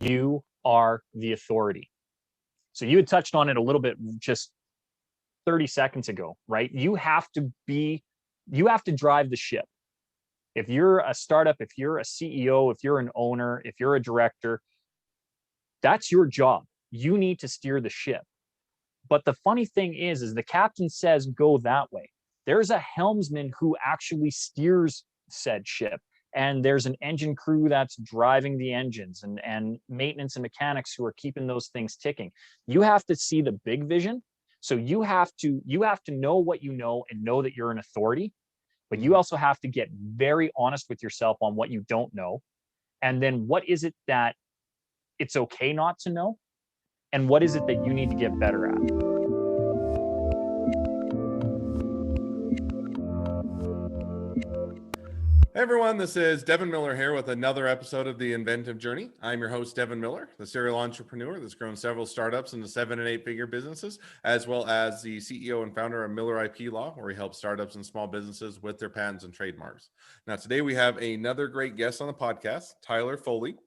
You are the authority. So you had touched on it a little bit just 30 seconds ago, right? You have to drive the ship. If you're a startup, if you're a CEO, if you're an owner, if you're a director, that's your job. You need to steer the ship. But the funny thing is the captain says go that way. There's a helmsman who actually steers said ship. And there's an engine crew that's driving the engines, and maintenance and mechanics who are keeping those things ticking. You have to see the big vision. So you have to know what you know and know that you're an authority, but you also have to get very honest with yourself on what you don't know. And then what is it that it's okay not to know? And what is it that you need to get better at? Hey everyone, this is Devin Miller here with another episode of the Inventive Journey. I'm your host, Devin Miller, the serial entrepreneur that's grown several startups into 7- and 8-figure businesses, as well as the CEO and founder of Miller IP Law, where we help startups and small businesses with their patents and trademarks. Now, today we have another great guest on the podcast, Tyler Foley.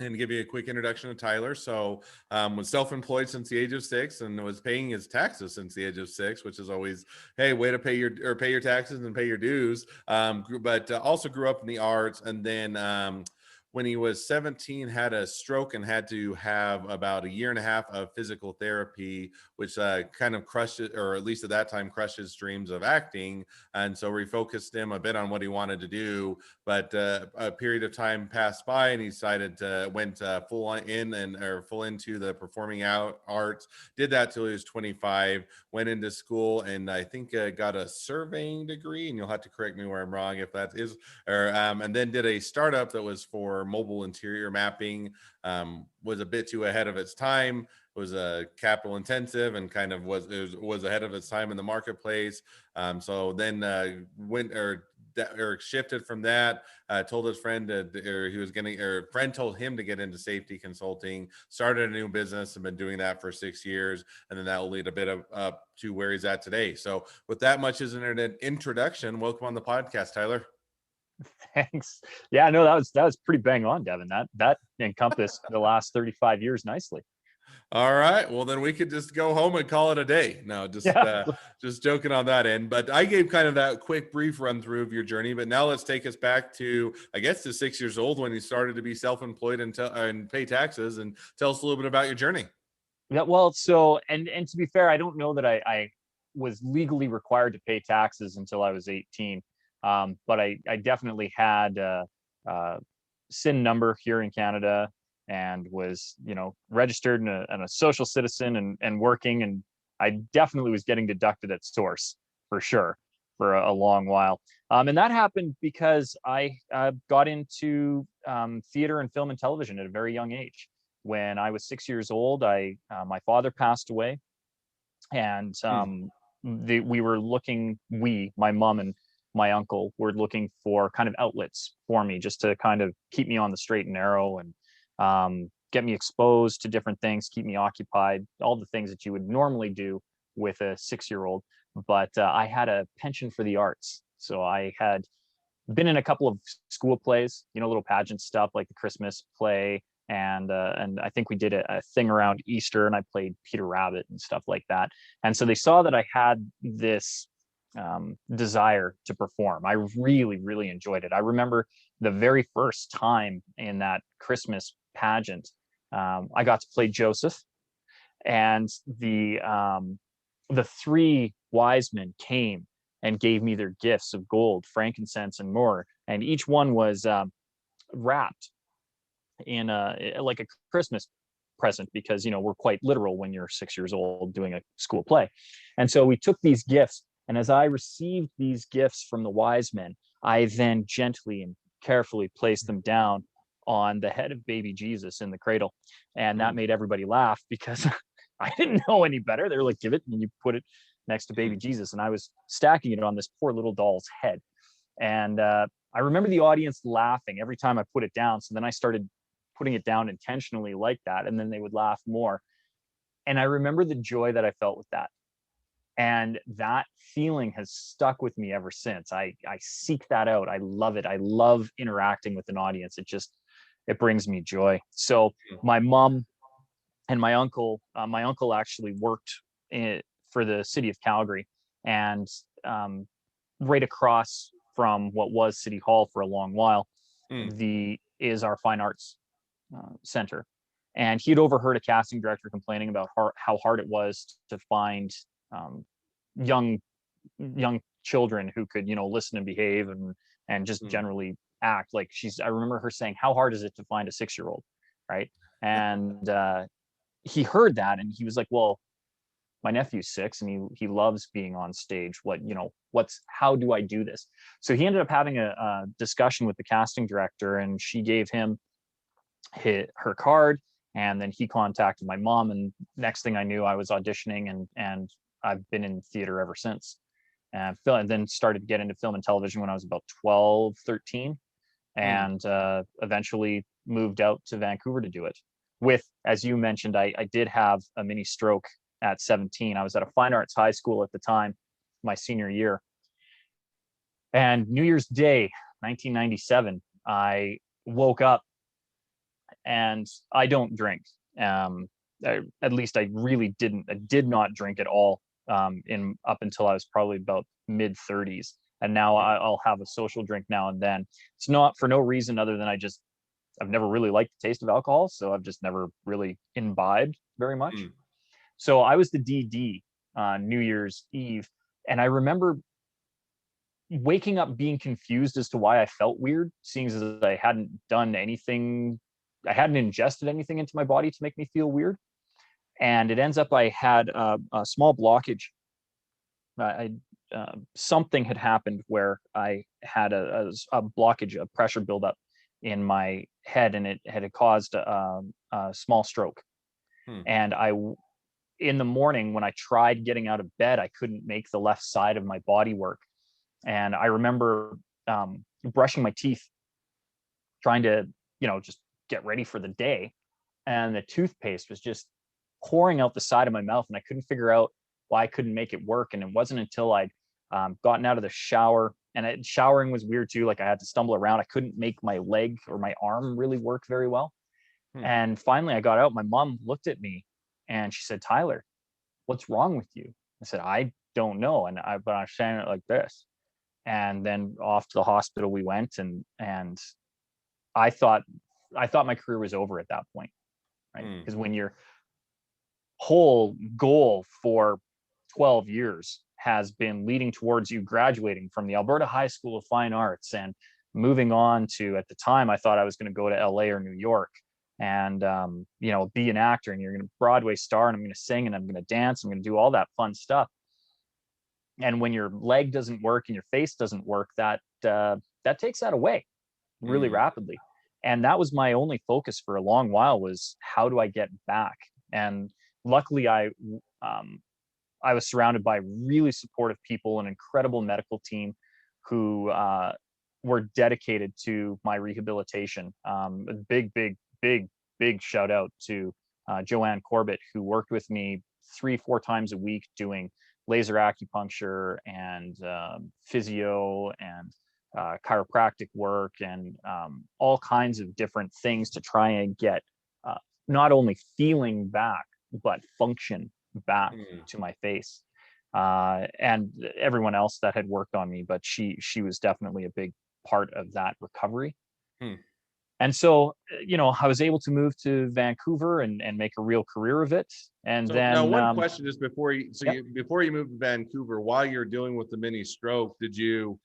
And to give you a quick introduction to Tyler, so was self-employed since the age of 6 and was paying his taxes since the age of 6, which is always, hey, way to pay your taxes and pay your dues. But also grew up in the arts, and then when he was 17, had a stroke and had to have about 1.5 years of physical therapy, which kind of crushed it, or at least at that time crushed his dreams of acting. And so refocused him a bit on what he wanted to do. But a period of time passed by, and he decided to went full into the performing arts. Did that till he was 25. Went into school, and I think got a surveying degree. And you'll have to correct me where I'm wrong if that is. And then did a startup that was for mobile interior mapping. Was a bit too ahead of its time. Was capital intensive and kind of was ahead of its time in the marketplace. So then shifted from that. Told his friend friend told him to get into safety consulting. Started a new business and been doing that for 6 years, and then that will lead a bit up to where he's at today. So with that much as an introduction, welcome on the podcast, Tyler. Thanks. Yeah, no, that was pretty bang on, Devin. That encompassed the last 35 years nicely. All right. Well, then we could just go home and call it a day. No, just joking on that end. But I gave kind of that quick, brief run through of your journey. But now let's take us back to, I guess, to 6 years old when you started to be self-employed and pay taxes. And tell us a little bit about your journey. Yeah, well, so and to be fair, I don't know that I was legally required to pay taxes until I was 18. But I definitely had a SIN number here in Canada, and was, registered and a social citizen and working. And I definitely was getting deducted at source for sure for a long while. And that happened because I got into theater and film and television at a very young age. When I was 6 years old, my father passed away, and my mom and my uncle were looking for kind of outlets for me, just to kind of keep me on the straight and narrow, and get me exposed to different things, keep me occupied, all the things that you would normally do with a 6-year-old. But I had a penchant for the arts. So I had been in a couple of school plays, little pageant stuff like the Christmas play. And I think we did a thing around Easter, and I played Peter Rabbit and stuff like that. And so they saw that I had this desire to perform. I really, really enjoyed it. I remember the very first time in that Christmas pageant, I got to play Joseph, and the 3 wise men came and gave me their gifts of gold, frankincense, and myrrh, and each one was wrapped in like a Christmas present, because we're quite literal when you're 6 years old doing a school play. And so we took these gifts, and as I received these gifts from the wise men, I then gently and carefully placed them down on the head of baby Jesus in the cradle. And that made everybody laugh, because I didn't know any better. They were like, give it, and you put it next to baby Jesus. And I was stacking it on this poor little doll's head. And I remember the audience laughing every time I put it down. So then I started putting it down intentionally like that, and then they would laugh more. And I remember the joy that I felt with that. And that feeling has stuck with me ever since. I seek that out. I love it. I love interacting with an audience. it brings me joy. So my mom and my uncle actually worked for the city of Calgary, and right across from what was City Hall for a long while, Mm. is our fine arts center. And he'd overheard a casting director complaining about how hard it was to find um, young young children who could, listen and behave and just Mm. generally act like I remember her saying, how hard is it to find a 6-year-old, right? And he heard that and he was like, well, my nephew's 6 and he loves being on stage. How do I do this? So he ended up having a discussion with the casting director, and she gave him her card, and then he contacted my mom, and next thing I knew, I was auditioning, and I've been in theater ever since. And then started to get into film and television when I was about 12, 13, Mm. and eventually moved out to Vancouver to do it. With, as you mentioned, I did have a mini stroke at 17. I was at a fine arts high school at the time, my senior year. And New Year's Day, 1997, I woke up, and I don't drink. At least I really didn't. I did not drink at all in up until I was probably about mid 30s. And now I'll have a social drink now and then. It's not for no reason other than I've never really liked the taste of alcohol, so I've just never really imbibed very much. Mm. So I was the DD on New Year's Eve, and I remember waking up being confused as to why I felt weird, seeing as I hadn't done anything, I hadn't ingested anything into my body to make me feel weird. And it ends up I had a small blockage. Something had happened where I had a blockage, a pressure buildup in my head, and it had caused a small stroke. Mm. And in the morning when I tried getting out of bed, I couldn't make the left side of my body work. And I remember brushing my teeth, trying to, just get ready for the day. And the toothpaste was just pouring out the side of my mouth, and I couldn't figure out why I couldn't make it work. And it wasn't until I'd gotten out of the shower, and showering was weird too. Like I had to stumble around. I couldn't make my leg or my arm really work very well. Mm. And finally I got out. My mom looked at me and she said, Tyler, what's wrong with you? I said, I don't know. But I'm saying it like this. And then off to the hospital we went, and I thought my career was over at that point, right? Mm. Because when your whole goal for 12 years has been leading towards you graduating from the Alberta High School of Fine Arts and moving on to, at the time, I thought I was going to go to LA or New York and, be an actor, and you're going to Broadway star, and I'm going to sing, and I'm going to dance. I'm going to do all that fun stuff. And when your leg doesn't work and your face doesn't work, that takes that away really Mm. rapidly. And that was my only focus for a long while, was how do I get back? And luckily I was surrounded by really supportive people, an incredible medical team who were dedicated to my rehabilitation. A big shout out to Joanne Corbett, who worked with me 3-4 times a week doing laser acupuncture and physio and chiropractic work and all kinds of different things to try and get not only feeling back, but function back Mm. to my face. And everyone else that had worked on me, but she was definitely a big part of that recovery. Mm. And so, I was able to move to Vancouver and make a real career of it. And So now then, one question just before yep. before you moved to Vancouver, while you're dealing with the mini stroke, did you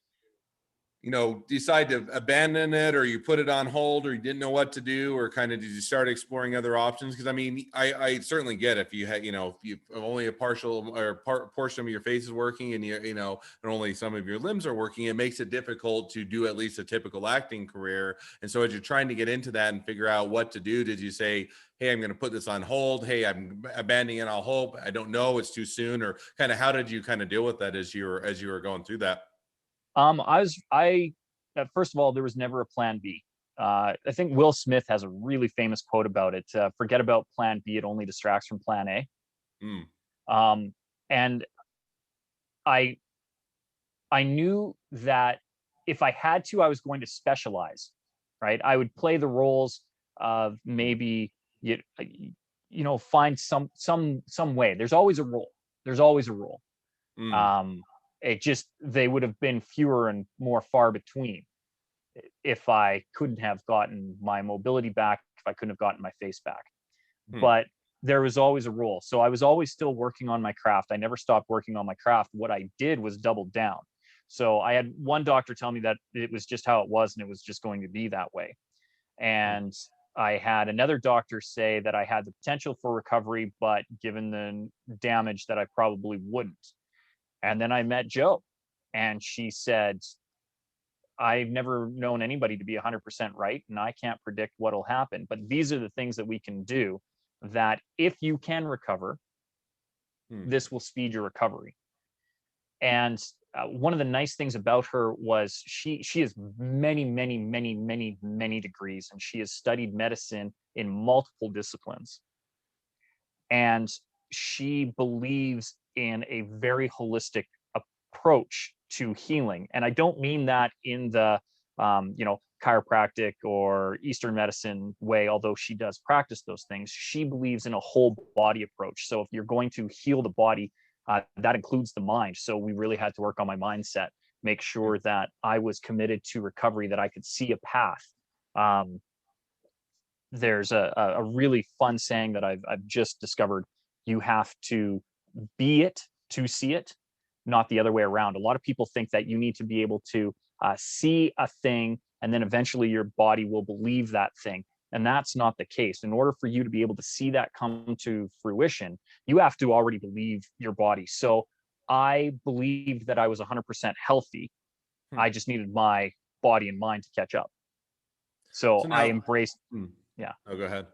decide to abandon it, or you put it on hold, or you didn't know what to do, or kind of did you start exploring other options? Because I mean, I certainly get if you had, if you only a partial or portion of your face is working, and and only some of your limbs are working, it makes it difficult to do at least a typical acting career. And so as you're trying to get into that and figure out what to do, did you say, hey, I'm going to put this on hold, hey, I'm abandoning it, I'll hope, I don't know, it's too soon, or kind of how did you kind of deal with that as you were going through that? First of all, there was never a plan B. I think Will Smith has a really famous quote about it. Forget about plan B. It only distracts from plan A. Mm. And I, I knew that if I had to, I was going to specialize, right? I would play the roles of maybe you find some way. There's always a rule. There's always a rule. Mm. Um, it just they would have been fewer and more far between if I couldn't have gotten my mobility back, if I couldn't have gotten my face back. Hmm. But there was always a rule. So I was always still working on my craft. I never stopped working on my craft. What I did was double down. So I had one doctor tell me that it was just how it was and it was just going to be that way. Hmm. And I had another doctor say that I had the potential for recovery, but given the damage that I probably wouldn't. And then I met Joe, and she said, I've never known anybody to be 100% right, and I can't predict what'll happen. But these are the things that we can do that if you can recover, Hmm. this will speed your recovery. And one of the nice things about her was she has many degrees, and she has studied medicine in multiple disciplines. And she believes in a very holistic approach to healing. And I don't mean that in the chiropractic or Eastern medicine way, although she does practice those things. She believes in a whole body approach. So if you're going to heal the body, that includes the mind. So we really had to work on my mindset, make Hmm. sure that I was committed to recovery, that I could see a path. Um, there's a really fun saying that I've just discovered. You have to be it to see it, not the other way around. A lot of people think that you need to be able to see a thing, and then eventually your body will believe that thing. And that's not the case. In order for you to be able to see that come to fruition, you have to already believe your body. So I believed that I was 100% healthy. Hmm. I just needed my body and mind to catch up. So So I now, embraced, hmm. yeah. Oh, go ahead.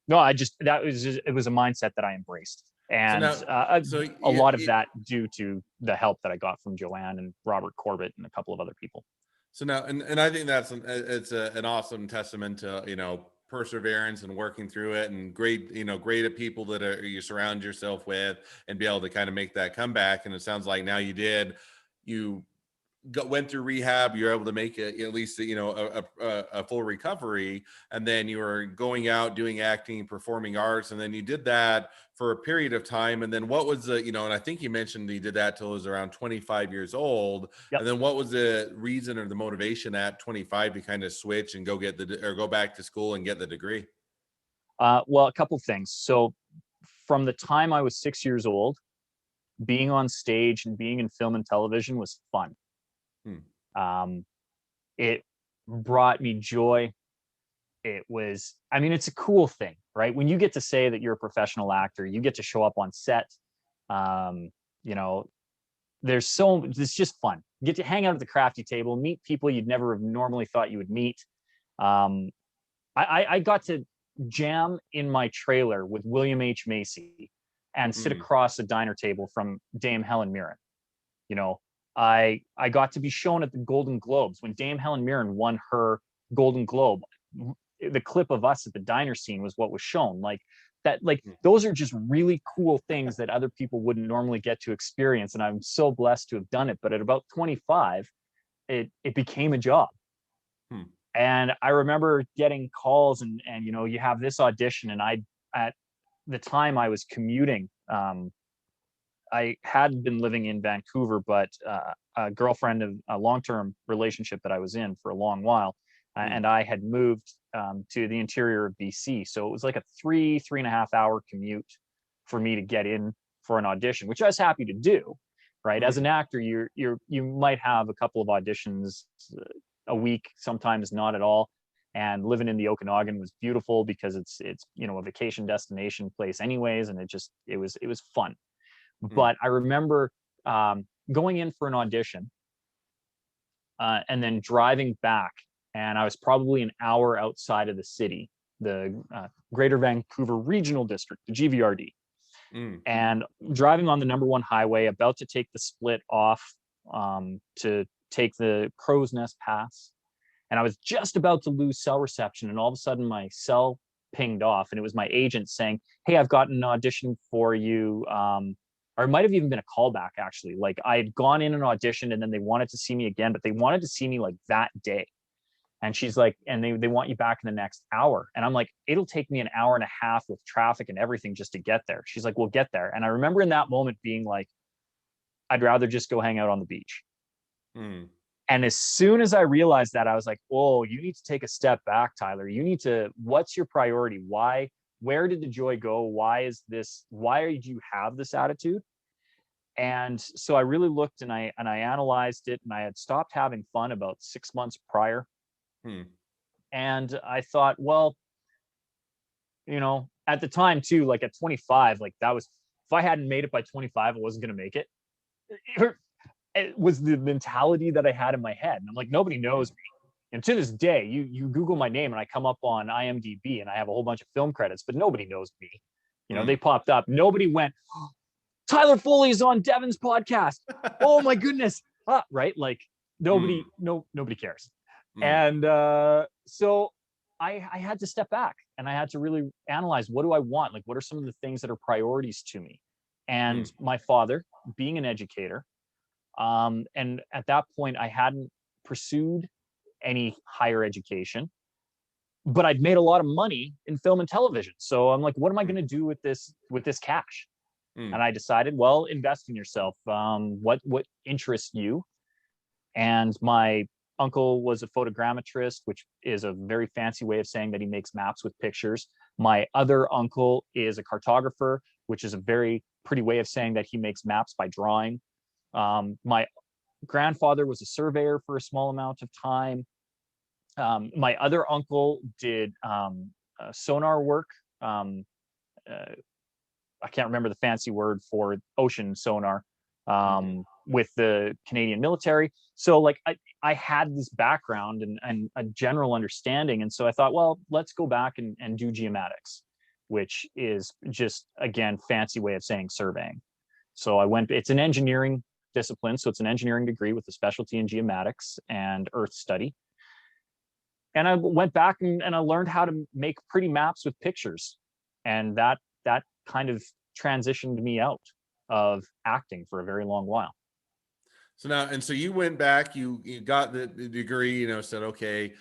No, I just that was just, it was a mindset that I embraced, So and now, so a yeah, lot of that due to the help that I got from Joanne and Robert Corbett and a couple of other people. so now, and I think that's it's an awesome testament to perseverance and working through it, and great great at people that you surround yourself with, and be able to kind of make that comeback. And it sounds like now you went through rehab, you're able to make it at least a full recovery, and then you were going out doing acting, performing arts, and then you did that for a period of time. And then what was the and I think you mentioned you did that till it was around 25 years old. Yep. And then what was the reason or the motivation at 25 to kind of switch and go back to school and get the degree? Well, a couple things. So from the time I was 6 years old, being on stage and being in film and television was fun. Hmm. Um, it brought me joy. It was, I mean, it's a cool thing, right? When you get to say that you're a professional actor, you get to show up on set. Um, you know, it's just fun. You get to hang out at the crafty table, meet people you'd never have normally thought you would meet. Um, I got to jam in my trailer with William H. Macy and sit Hmm. across a diner table from Dame Helen Mirren. You know, I got to be shown at the Golden Globes when Dame Helen Mirren won her Golden Globe. The clip of us at the diner scene was what was shown. Like that, like Hmm. those are just really cool things that other people wouldn't normally get to experience. And I'm so blessed to have done it. But at about 25, it became a job. Hmm. And I remember getting calls and you have this audition, and at the time I was commuting. I had been living in Vancouver, but a girlfriend of a long-term relationship that I was in for a long while, Hmm. and I had moved to the interior of BC. So it was like a 3.5 hour commute for me to get in for an audition, which I was happy to do. Right, as Hmm. an actor, you might have a couple of auditions a week, sometimes not at all. And living in the Okanagan was beautiful because it's a vacation destination place anyways, and it was fun. Hmm. But I remember going in for an audition and then driving back, and I was probably an hour outside of the city, the Greater Vancouver Regional District, the GVRD, Hmm. and driving on the number one highway, about to take the split off to take the Crow's Nest Pass, and I was just about to lose cell reception, and all of a sudden my cell pinged off, and it was my agent saying, "Hey, I've got an audition for you." Or it might have even been a callback, actually. Like I had gone in an audition and then they wanted to see me again, but they wanted to see me like that day. And she's like, and they want you back in the next hour. And I'm like, it'll take me an hour and a half with traffic and everything just to get there. She's like, we'll get there. And I remember in that moment being like, I'd rather just go hang out on the beach. Mm. And as soon as I realized that, I was like, oh, you need to take a step back, Tyler. You need to, what's your priority? Why, where did the joy go? Why do you have this attitude? And so I really looked and I analyzed it, and I had stopped having fun about 6 months prior. Mm. And I thought, well, at the time too, like at 25, like that was, if I hadn't made it by 25, I wasn't going to make it. It was the mentality that I had in my head. And I'm like, nobody knows me. And to this day, you Google my name and I come up on IMDb and I have a whole bunch of film credits, but nobody knows me. They popped up. Nobody went, oh, Tyler Foley is on Devin's podcast. Oh my goodness. Right? Like nobody cares. And so I had to step back and I had to really analyze, what do I want? Like, what are some of the things that are priorities to me? And my father, being an educator, and at that point, I hadn't pursued any higher education, but I'd made a lot of money in film and television. So I'm like, what am I going to do with this cash? And I decided, well, invest in yourself. What interests you? And my uncle was a photogrammetrist, which is a very fancy way of saying that he makes maps with pictures. My other uncle is a cartographer, which is a very pretty way of saying that he makes maps by drawing. My grandfather was a surveyor for a small amount of time. My other uncle did sonar work. I can't remember the fancy word for ocean sonar with the Canadian military. So like I had this background and a general understanding. And so I thought, well, let's go back and do geomatics, which is just, again, fancy way of saying surveying. So it's an engineering discipline. So it's an engineering degree with a specialty in geomatics and earth study. And I went back and I learned how to make pretty maps with pictures. And that kind of transitioned me out of acting for a very long while. So you went back, you got the degree, said, okay,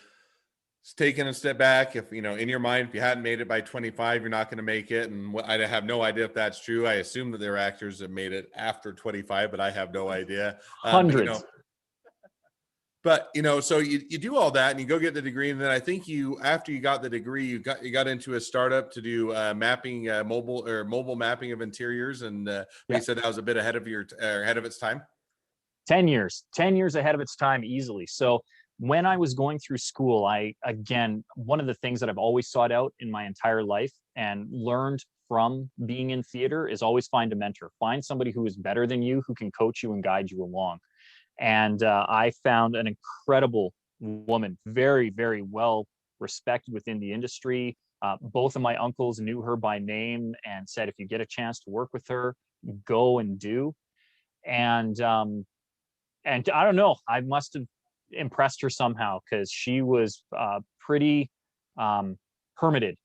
it's taking a step back. If, in your mind, if you hadn't made it by 25, you're not going to make it. And I have no idea if that's true. I assume that there are actors that made it after 25, but I have no idea. Hundreds. But so you do all that and you go get the degree, and then I think after you got the degree, you got into a startup to do mapping, mobile mapping of interiors, and you said that was a bit ahead of its time. 10 years ahead of its time, easily. So when I was going through school, one of the things that I've always sought out in my entire life and learned from being in theater is always find a mentor. Find somebody who is better than you, who can coach you and guide you along. And I found an incredible woman, very, very well respected within the industry. Both of my uncles knew her by name and said, if you get a chance to work with her, go and do. And I don't know, I must have impressed her somehow, because she was pretty hermited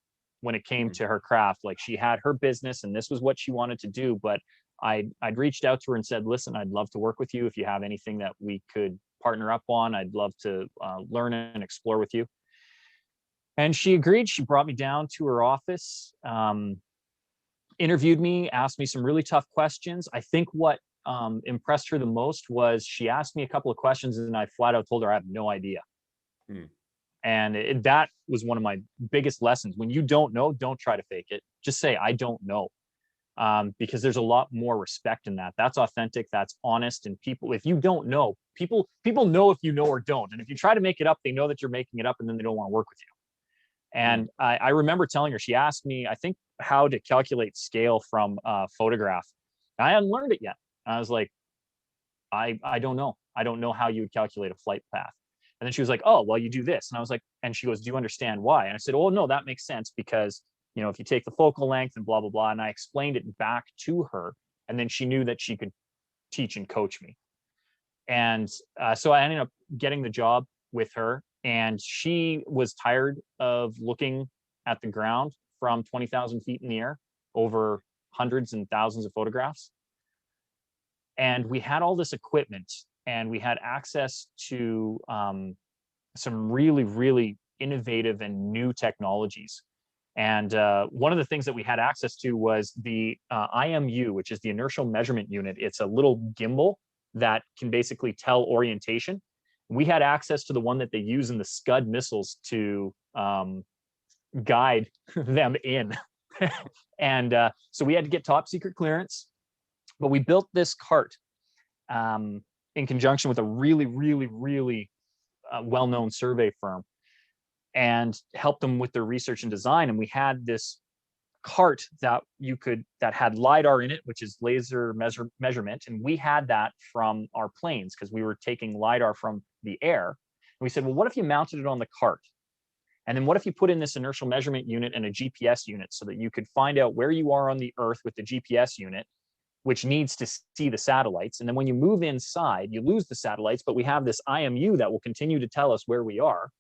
when it came to her craft. Like, she had her business and this was what she wanted to do, but I'd reached out to her and said, listen, I'd love to work with you. If you have anything that we could partner up on, I'd love to learn and explore with you. And she agreed. She brought me down to her office, interviewed me, asked me some really tough questions. I think what impressed her the most was she asked me a couple of questions and I flat out told her I have no idea. And that was one of my biggest lessons. When you don't know, don't try to fake it. Just say, I don't know. Because there's a lot more respect in that. That's authentic, that's honest. And if you don't know, people know if you know or don't. And if you try to make it up, they know that you're making it up and then they don't want to work with you. And I remember telling her, she asked me, I think, how to calculate scale from a photograph. I hadn't learned it yet. I was like, I don't know. I don't know how you would calculate a flight path. And then she was like, oh, well, you do this. And I was like, and she goes, do you understand why? And I said, oh, no, that makes sense, because, if you take the focal length and blah, blah, blah. And I explained it back to her. And then she knew that she could teach and coach me. And so I ended up getting the job with her. And she was tired of looking at the ground from 20,000 feet in the air over hundreds and thousands of photographs. And we had all this equipment and we had access to some really, really innovative and new technologies. And one of the things that we had access to was the IMU, which is the inertial measurement unit. It's a little gimbal that can basically tell orientation. We had access to the one that they use in the Scud missiles to guide them in. And so we had to get top secret clearance, but we built this cart in conjunction with a really, really, really well-known survey firm, and helped them with their research and design. And we had this cart that had LiDAR in it, which is laser measurement. And we had that from our planes because we were taking LiDAR from the air. And we said, well, what if you mounted it on the cart? And then what if you put in this inertial measurement unit and a GPS unit so that you could find out where you are on the Earth with the GPS unit, which needs to see the satellites. And then when you move inside, you lose the satellites, but we have this IMU that will continue to tell us where we are.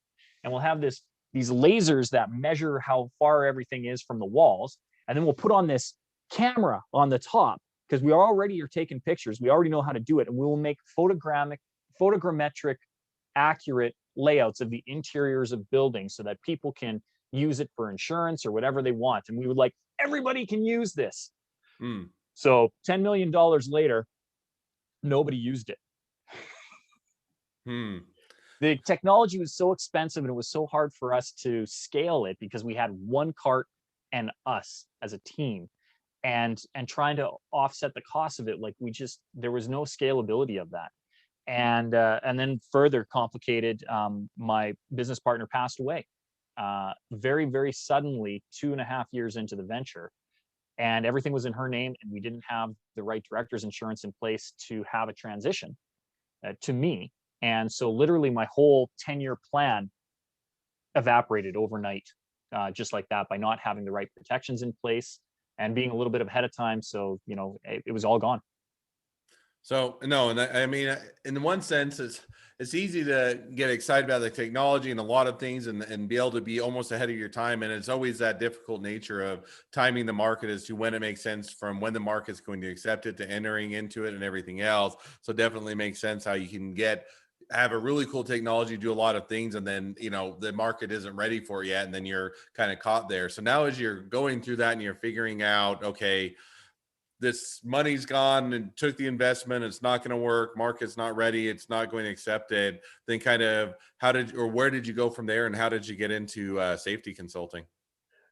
And we'll have these lasers that measure how far everything is from the walls. And then we'll put on this camera on the top because we already are taking pictures. We already know how to do it. And we will make photogrammetric accurate layouts of the interiors of buildings so that people can use it for insurance or whatever they want. And we would like, everybody can use this. Mm. So $10 million later, nobody used it. The technology was so expensive and it was so hard for us to scale it because we had one cart and us as a team, and trying to offset the cost of it, like there was no scalability of that. And then further complicated, my business partner passed away very, very suddenly, 2.5 years into the venture. And everything was in her name, and we didn't have the right director's insurance in place to have a transition to me. And so literally my whole 10-year plan evaporated overnight, just like that, by not having the right protections in place and being a little bit ahead of time. So, it was all gone. So no, and I mean, in one sense, it's easy to get excited about the technology and a lot of things, and be able to be almost ahead of your time. And it's always that difficult nature of timing the market as to when it makes sense, from when the market's going to accept it to entering into it and everything else. So definitely makes sense how you can have a really cool technology, do a lot of things, and then the market isn't ready for it yet, and then you're kind of caught there. So now as you're going through that and you're figuring out, okay, this money's gone and took the investment, it's not going to work, market's not ready, it's not going to accept it, then kind of where did you go from there, and how did you get into safety consulting?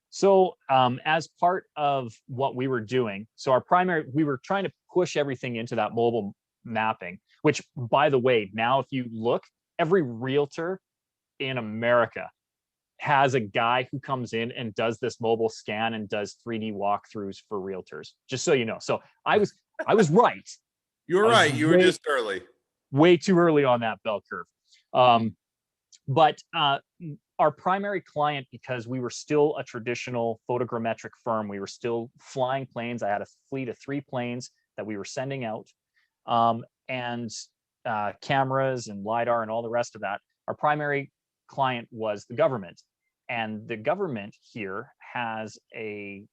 So as part of what we were doing, we were trying to push everything into that mobile mapping, which, by the way, now if you look, every realtor in America has a guy who comes in and does this mobile scan and does 3D walkthroughs for realtors, just so you know. So I was right. You were right. You were just early. Way too early on that bell curve. But our primary client, because we were still a traditional photogrammetric firm, we were still flying planes. I had a fleet of 3 planes that we were sending out, and cameras and LiDAR and all the rest of that. Our primary client was the government. And the government here has a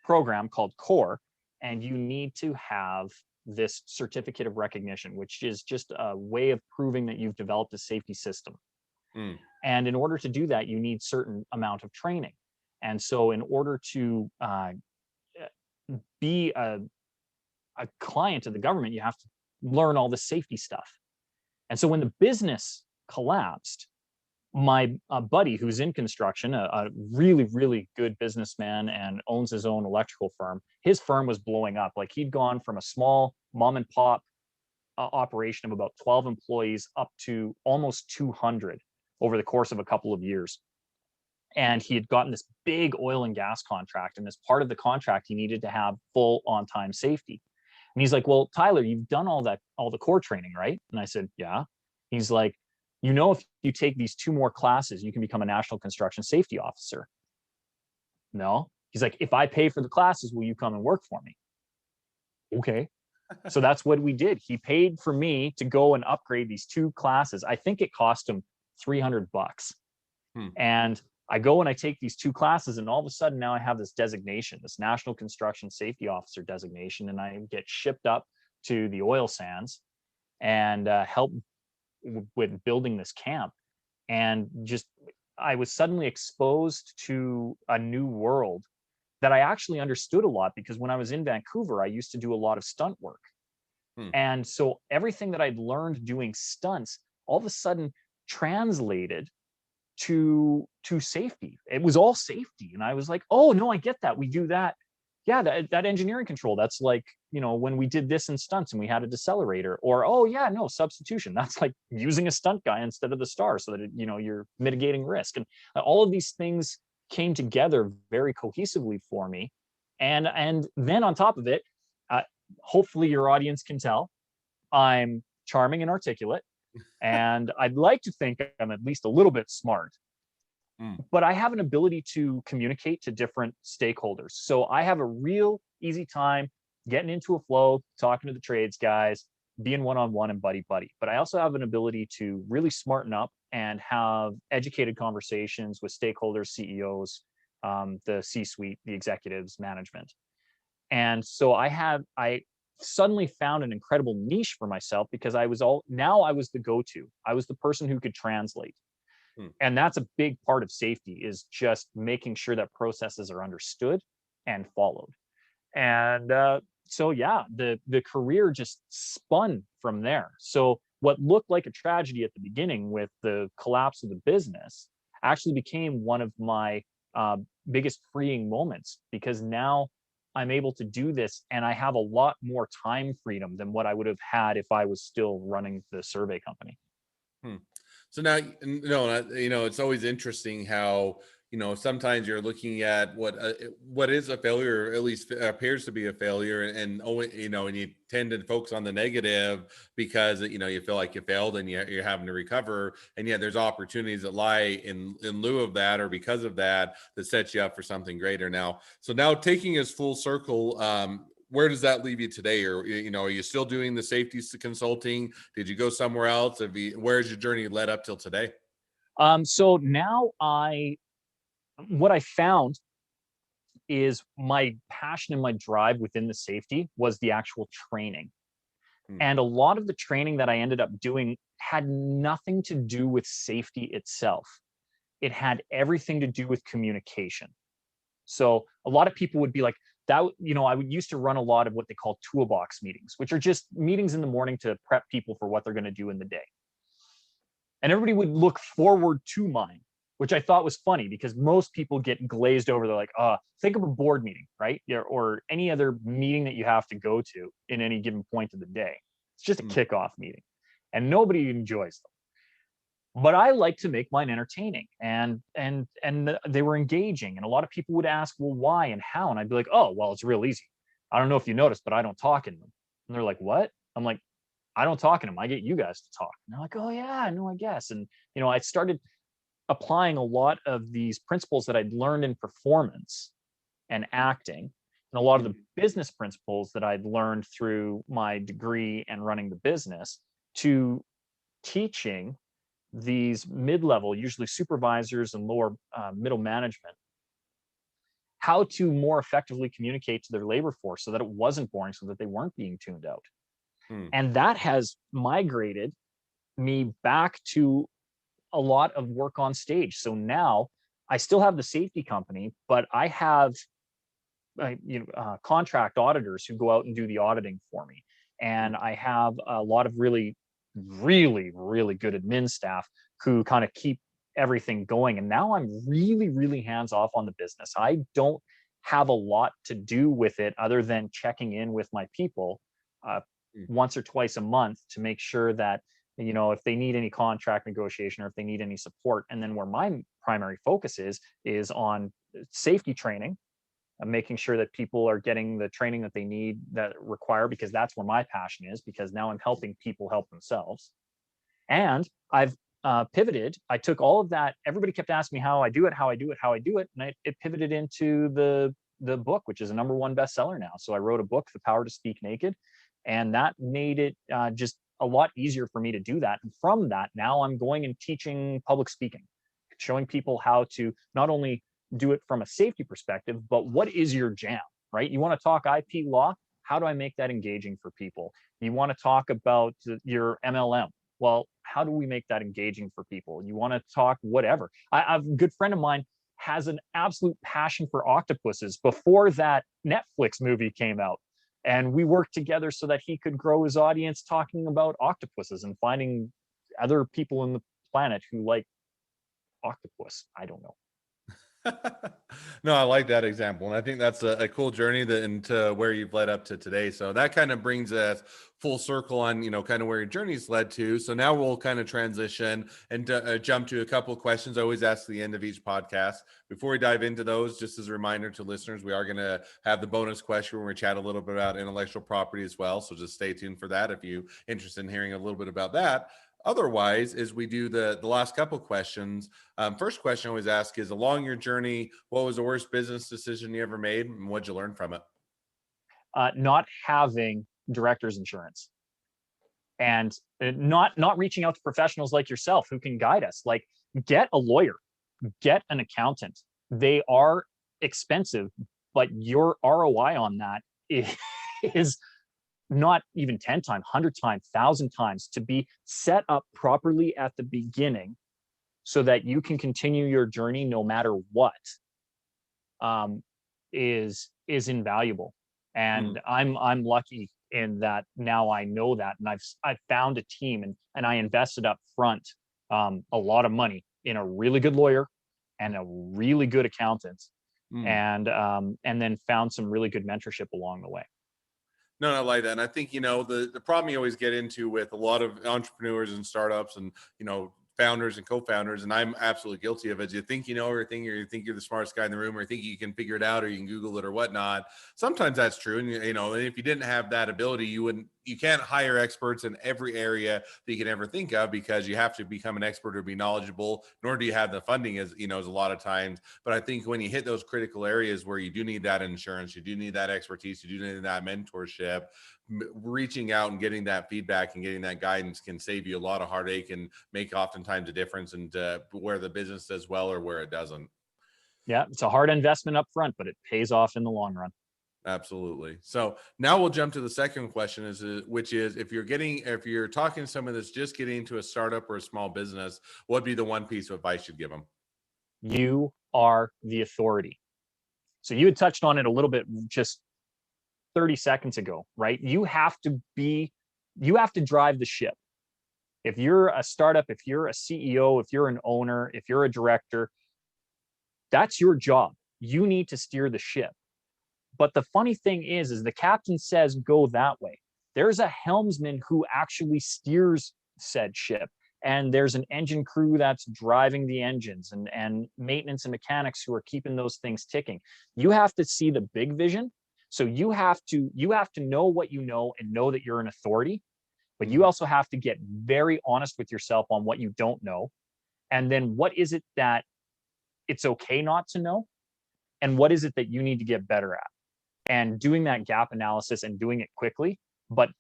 program called CORE, and you need to have this certificate of recognition, which is just a way of proving that you've developed a safety system. And in order to do that, you need certain amount of training. And so in order to be a client of the government, you have to learn all the safety stuff. And so when the business collapsed, my buddy, who's in construction, a really, really good businessman and owns his own electrical firm, his firm was blowing up. Like, he'd gone from a small mom and pop operation of about 12 employees up to almost 200 over the course of a couple of years. And he had gotten this big oil and gas contract. And as part of the contract, he needed to have full on-time safety. And he's like, well, Tyler, you've done all the core training, right? And I said, yeah. He's like, if you take these 2 more classes, you can become a national construction safety officer. No. He's like, if I pay for the classes, will you come and work for me? Okay. So that's what we did. He paid for me to go and upgrade these 2 classes. I think it cost him $300. And I go and I take these 2 classes, and all of a sudden now I have this designation, this National Construction Safety Officer designation, and I get shipped up to the oil sands and help with building this camp. and just I was suddenly exposed to a new world that I actually understood a lot, because when I was in Vancouver, I used to do a lot of stunt work. Hmm. And so everything that I'd learned doing stunts all of a sudden translated to safety. It was all safety. And I was like, oh no, I get that. We do that. Yeah, that engineering control. That's like, when we did this in stunts and we had a decelerator. Or, oh yeah, no, substitution. That's like using a stunt guy instead of the star, so that you're mitigating risk. And all of these things came together very cohesively for me. And then on top of it, uh, hopefully your audience can tell I'm charming and articulate, and I'd like to think I'm at least a little bit smart, Hmm. but I have an ability to communicate to different stakeholders. So I have a real easy time getting into a flow, talking to the trades guys, being one-on-one and buddy-buddy. But I also have an ability to really smarten up and have educated conversations with stakeholders, CEOs, the C-suite, the executives, management. And so I suddenly found an incredible niche for myself, because I was the go-to. I was the person who could translate. Hmm. And that's a big part of safety, is just making sure that processes are understood and followed. And so yeah, the career just spun from there. So what looked like a tragedy at the beginning with the collapse of the business actually became one of my uh, biggest freeing moments, because now I'm able to do this and I have a lot more time freedom than what I would have had if I was still running the survey company. Hmm. So now, it's always interesting how, sometimes you're looking at what is a failure, or at least appears to be a failure, and only, and you tend to focus on the negative because, you feel like you failed and you're having to recover. And yet there's opportunities that lie in lieu of that, or because of that, that sets you up for something greater now. So now, taking us full circle, where does that leave you today? Or, are you still doing the safety consulting? Did you go somewhere else? Where's your journey led up till today? So now what I found is my passion and my drive within the safety was the actual training. Hmm. And a lot of the training that I ended up doing had nothing to do with safety itself. It had everything to do with communication. So a lot of people would be like, that, I would used to run a lot of what they call toolbox meetings, which are just meetings in the morning to prep people for what they're going to do in the day. And everybody would look forward to mine, which I thought was funny, because most people get glazed over. They're like, think of a board meeting, right? Yeah, or any other meeting that you have to go to in any given point of the day. It's just a Hmm. kickoff meeting, and nobody enjoys them. But I like to make mine entertaining, and they were engaging. And a lot of people would ask, well, why and how? And I'd be like, oh, well, it's real easy. I don't know if you noticed, but I don't talk in them. And they're like, what? I'm like, I don't talk in them. I get you guys to talk. And they're like, oh yeah, no, I guess. And I started applying a lot of these principles that I'd learned in performance and acting, and a lot of the Hmm. business principles that I'd learned through my degree and running the business, to teaching these mid-level, usually supervisors and lower middle management, how to more effectively communicate to their labor force so that it wasn't boring, so that they weren't being tuned out. Hmm. And that has migrated me back to a lot of work on stage. So now I still have the safety company, but I have contract auditors who go out and do the auditing for me, Hmm. and I have a lot of really, really, really good admin staff who kind of keep everything going. And now I'm really, really hands off on the business. I don't have a lot to do with it other than checking in with my people uh, Hmm. once or twice a month to make sure that if they need any contract negotiation, or if they need any support. And then where my primary focus is on safety training, making sure that people are getting the training that they need, that require, because that's where my passion is, because now I'm helping people help themselves. And I've pivoted. I took all of that. Everybody kept asking me how I do it, how I do it, how I do it. And it pivoted into the book, which is a #1 bestseller now. So I wrote a book, The Power to Speak Naked, and that made it just a lot easier for me to do that. And from that, now I'm going and teaching public speaking, showing people how to not only do it from a safety perspective, but what is your jam, right? You want to talk IP law? How do I make that engaging for people? You want to talk about your MLM? Well, how do we make that engaging for people? You want to talk whatever. A good friend of mine has an absolute passion for octopuses before that Netflix movie came out. And we worked together so that he could grow his audience talking about octopuses and finding other people in the planet who like octopus. I don't know. No, I like that example. And I think that's a cool journey that into where you've led up to today. So that kind of brings us full circle on, kind of where your journey's led to. So now we'll kind of transition and jump to a couple of questions I always ask at the end of each podcast. Before we dive into those, just as a reminder to listeners, we are going to have the bonus question where we chat a little bit about intellectual property as well. So just stay tuned for that if you're interested in hearing a little bit about that. Otherwise, as we do the last couple questions, first question I always ask is, along your journey, what was the worst business decision you ever made, and what'd you learn from it? Not having director's insurance, and not reaching out to professionals like yourself who can guide us. Like, get a lawyer, get an accountant. They are expensive, but your ROI on that is not even 10 times, 100 times, 1,000 times, to be set up properly at the beginning so that you can continue your journey no matter what, is invaluable. And I'm lucky in that now I know that, and I've found a team, and I invested up front a lot of money in a really good lawyer and a really good accountant, and then found some really good mentorship along the way. No, I like that. And I think, the problem you always get into with a lot of entrepreneurs and startups and, founders and co-founders, and I'm absolutely guilty of it. You think you know everything, or you think you're the smartest guy in the room, or you think you can figure it out, or you can Google it or whatnot. Sometimes that's true. And, and if you didn't have that ability, you can't hire experts in every area that you can ever think of, because you have to become an expert or be knowledgeable, nor do you have the funding as a lot of times. But I think when you hit those critical areas where you do need that insurance, you do need that expertise, you do need that mentorship, reaching out and getting that feedback and getting that guidance can save you a lot of heartache and make oftentimes a difference in where the business does well or where it doesn't. Yeah, it's a hard investment up front, but it pays off in the long run. Absolutely. So now we'll jump to the second question, which is, if you're talking to someone that's just getting into a startup or a small business, what'd be the one piece of advice you'd give them? You are the authority. So you had touched on it a little bit just 30 seconds ago, right? You have to drive the ship. If you're a startup, if you're a CEO, if you're an owner, if you're a director, that's your job. You need to steer the ship. But the funny thing is the captain says, go that way. There's a helmsman who actually steers said ship. And there's an engine crew that's driving the engines, and maintenance and mechanics who are keeping those things ticking. You have to see the big vision. So you have to know what you know and know that you're an authority, but you also have to get very honest with yourself on what you don't know. And then what is it that it's okay not to know? And what is it that you need to get better at? And doing that gap analysis and doing it quickly, but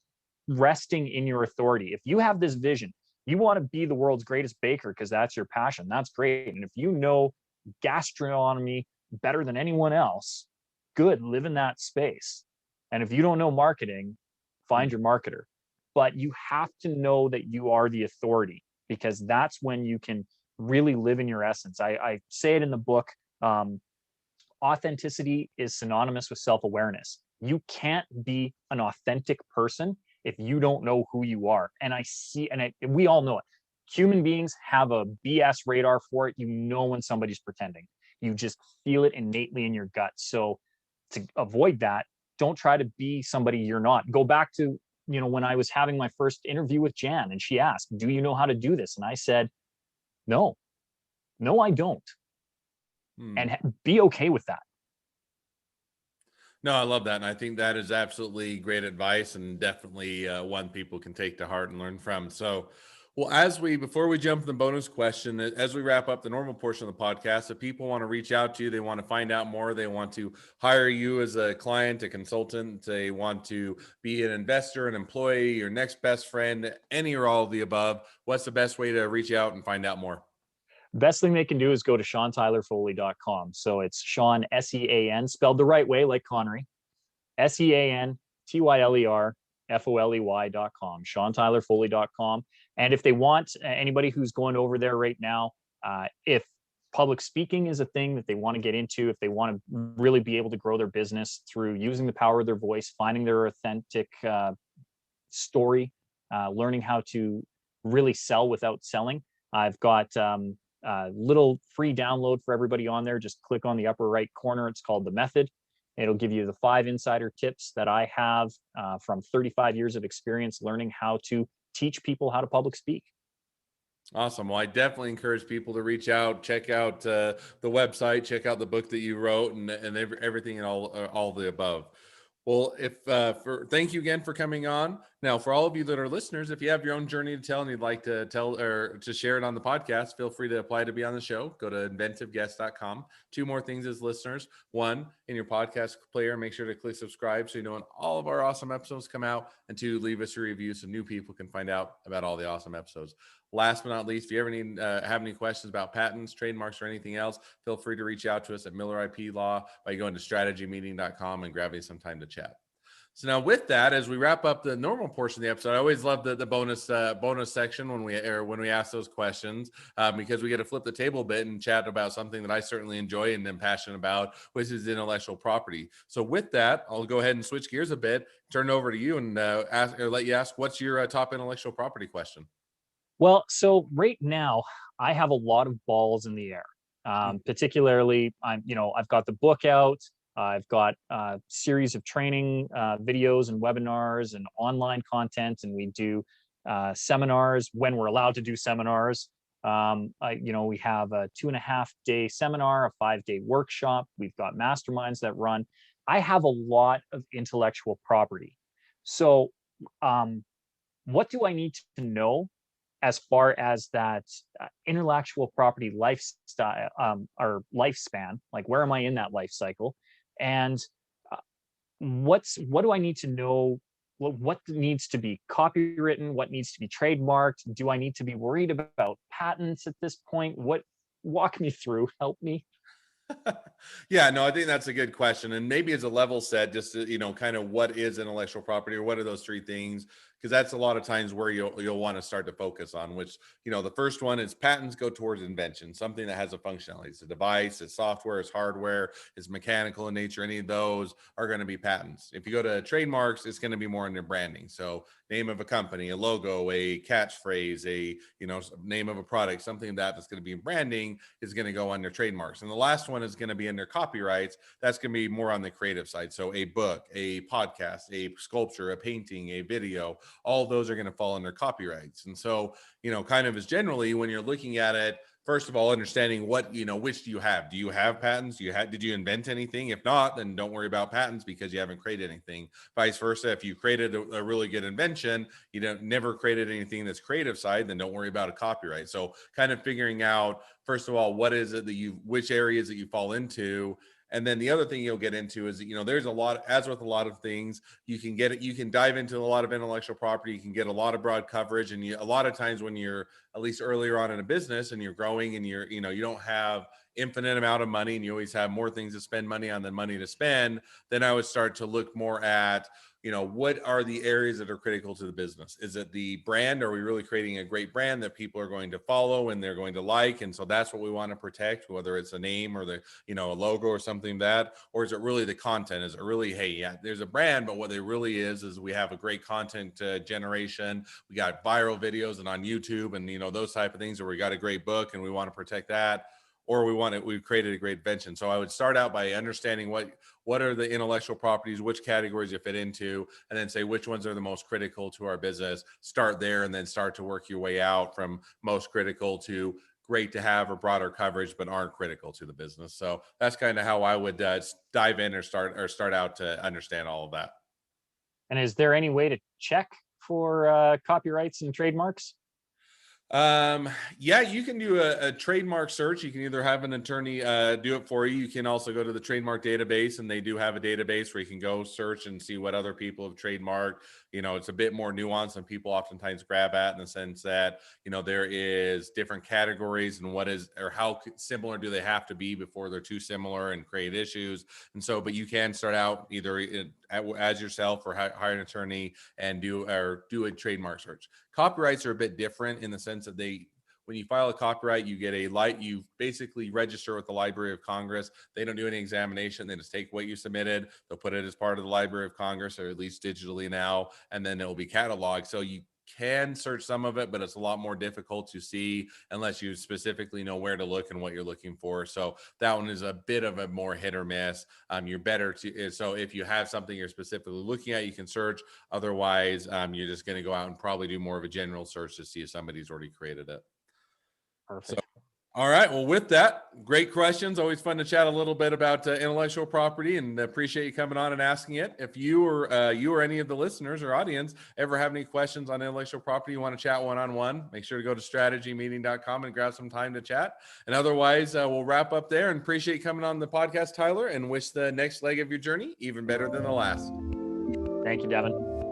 resting in your authority. If you have this vision, you want to be the world's greatest baker because that's your passion. That's great. And if you know gastronomy better than anyone else, good, live in that space. And if you don't know marketing, find your marketer. But you have to know that you are the authority, because that's when you can really live in your essence. I say it in the book, authenticity is synonymous with self-awareness. You can't be an authentic person if you don't know who you are. And we all know it. Human beings have a BS radar for it. You know when somebody's pretending. You just feel it innately in your gut. So to avoid that, don't try to be somebody you're not. Go back to, when I was having my first interview with Jan, and she asked, do you know how to do this? And I said, no, I don't. And be okay with that. No, I love that. And I think that is absolutely great advice, and definitely one people can take to heart and learn from. So, well, before we jump to the bonus question, as we wrap up the normal portion of the podcast, if people want to reach out to you, they want to find out more, they want to hire you as a client, a consultant, they want to be an investor, an employee, your next best friend, any or all of the above, what's the best way to reach out and find out more? Best thing they can do is go to SeanTylerFoley.com. So it's Sean, SEAN, spelled the right way, like Connery, SEANTYLER FOLEY.com, SeanTylerFoley.com. And if they want anybody who's going over there right now, if public speaking is a thing that they want to get into, if they want to really be able to grow their business through using the power of their voice, finding their authentic story, learning how to really sell without selling, I've got a little free download for everybody on there. Just click on the upper right corner. It's called The Method. It'll give you the 5 insider tips that I have from 35 years of experience learning how to teach people how to public speak. Awesome. Well, I definitely encourage people to reach out, check out the website, check out the book that you wrote, and everything and all the above. Well, thank you again for coming on. Now, for all of you that are listeners, if you have your own journey to tell and you'd like to tell or to share it on the podcast, feel free to apply to be on the show. Go to inventiveguest.com. 2 more things as listeners. 1, in your podcast player, make sure to click subscribe so you know when all of our awesome episodes come out. And 2, leave us a review so new people can find out about all the awesome episodes. Last but not least, if you ever need have any questions about patents, trademarks, or anything else, feel free to reach out to us at Miller IP Law by going to strategymeeting.com and grabbing some time to chat. So now with that, as we wrap up the normal portion of the episode, I always love the bonus section when we ask those questions because we get to flip the table a bit and chat about something that I certainly enjoy and am passionate about, which is intellectual property. So with that, I'll go ahead and switch gears a bit, turn it over to you and let you ask, what's your top intellectual property question? Well, so right now I have a lot of balls in the air. Particularly, I've got the book out. I've got a series of training videos and webinars and online content, and we do seminars when we're allowed to do seminars. We have a 2.5-day seminar, a 5-day workshop. We've got masterminds that run. I have a lot of intellectual property. So, what do I need to know as far as that intellectual property lifestyle or lifespan? Like, where am I in that life cycle? And what do I need to know? What needs to be copywritten? What needs to be trademarked? Do I need to be worried about patents at this point? Walk me through, help me. Yeah, no, I think that's a good question. And maybe as a level set, just to, kind of what is intellectual property or what are those 3 things? Because that's a lot of times where you'll want to start to focus on, which, the first one is patents go towards invention, something that has a functionality. It's a device, it's software, it's hardware, it's mechanical in nature. Any of those are going to be patents. If you go to trademarks, it's going to be more in their branding. So name of a company, a logo, a catchphrase, a, name of a product, something that's going to be in branding is going to go under trademarks. And the last one is going to be under copyrights. That's going to be more on the creative side. So a book, a podcast, a sculpture, a painting, a video, all of those are going to fall under copyrights. And so, kind of as generally when you're looking at it, first of all, understanding what, which do you have? Do you have patents? Did you invent anything? If not, then don't worry about patents because you haven't created anything. Vice versa. If you created a really good invention, never created anything that's creative side, then don't worry about a copyright. So kind of figuring out, first of all, what is it that which areas that you fall into. And then the other thing you'll get into is, there's a lot, as with a lot of things, you can dive into a lot of intellectual property. You can get a lot of broad coverage. And a lot of times when you're at least earlier on in a business and you're growing and you don't have infinite amount of money and you always have more things to spend money on than money to spend, then I would start to look more at, what are the areas that are critical to the business? Is it the brand? Are we really creating a great brand that people are going to follow and they're going to like? And so that's what we want to protect, whether it's a name or a logo or something or is it really the content? Is it really, hey, yeah, there's a brand, but what it really is we have a great content generation. We got viral videos and on YouTube and, those type of things, or we got a great book and we want to protect that. Or we've created a great invention. So I would start out by understanding what are the intellectual properties, which categories you fit into, and then say which ones are the most critical to our business. Start there and then start to work your way out from most critical to great to have or broader coverage, but aren't critical to the business. So that's kind of how I would dive in or start out to understand all of that. And is there any way to check for copyrights and trademarks? Yeah, you can do a trademark search. You can either have an attorney do it for you. You can also go to the trademark database, and they do have a database where you can go search and see what other people have trademarked. It's a bit more nuanced than people oftentimes grab at, in the sense that there is different categories and how similar do they have to be before they're too similar and create issues. And so, but you can start out either as yourself or hire an attorney and do a trademark search. Copyrights are a bit different in the sense that when you file a copyright, you get you basically register with the Library of Congress. They don't do any examination. They just take what you submitted. They'll put it as part of the Library of Congress, or at least digitally now, and then it will be cataloged. So you can search some of it, but it's a lot more difficult to see unless you specifically know where to look and what you're looking for. So that one is a bit of a more hit or miss. You're better to, so if you have something you're specifically looking at, you can search. Otherwise, you're just going to go out and probably do more of a general search to see if somebody's already created it. Perfect. So, all right. Well, with that, great questions. Always fun to chat a little bit about intellectual property, and appreciate you coming on and asking it. If you or any of the listeners or audience ever have any questions on intellectual property, you want to chat one-on-one, make sure to go to strategymeeting.com and grab some time to chat. And otherwise, we'll wrap up there, and appreciate you coming on the podcast, Tyler, and wish the next leg of your journey even better than the last. Thank you, Devin.